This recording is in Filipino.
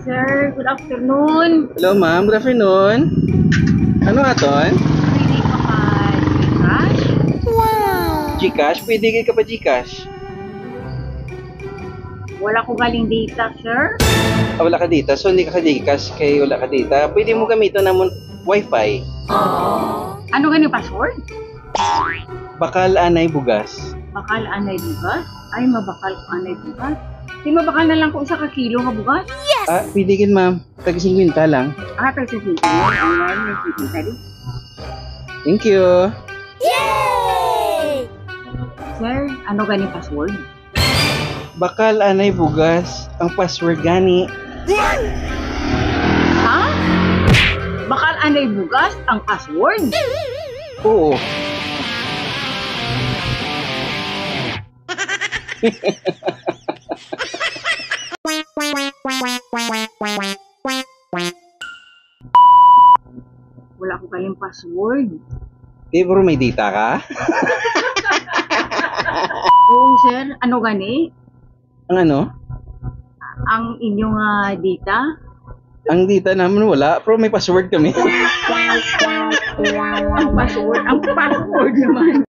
sir. Good afternoon. Hello, ma'am. Good afternoon. Ano aton? Pwede ka pa cash? Gcash? Pwede ka pa Gcash? Wala ko galing data, sir. Ah, wala ka data. So, hindi ka Gcash kay wala ka data. Pwede mo gamiton namon Wi-Fi. Ano ganyung password? Bakal anay bugas. Bakal anay bugas? Ay, mabakal ko anay bugas. Di mabakal na lang kung isa ka kilo ka bugas? Ah, pwede kin, ma'am. Tag-50 lang. Ah, pero sa sige. Ayan, may sige. Tadi. Thank you. Sir, ano ganyung password? Bakal anay bugas. Ang password gani. Ha? Bakal anay bugas ang password? Oo. Wala ko galing password. Eh, bro, may data ka? Oo, sir. Ano gani? Ang ano? Ang inyong data? Ang data naman wala. Pero may password kami. Ang password naman.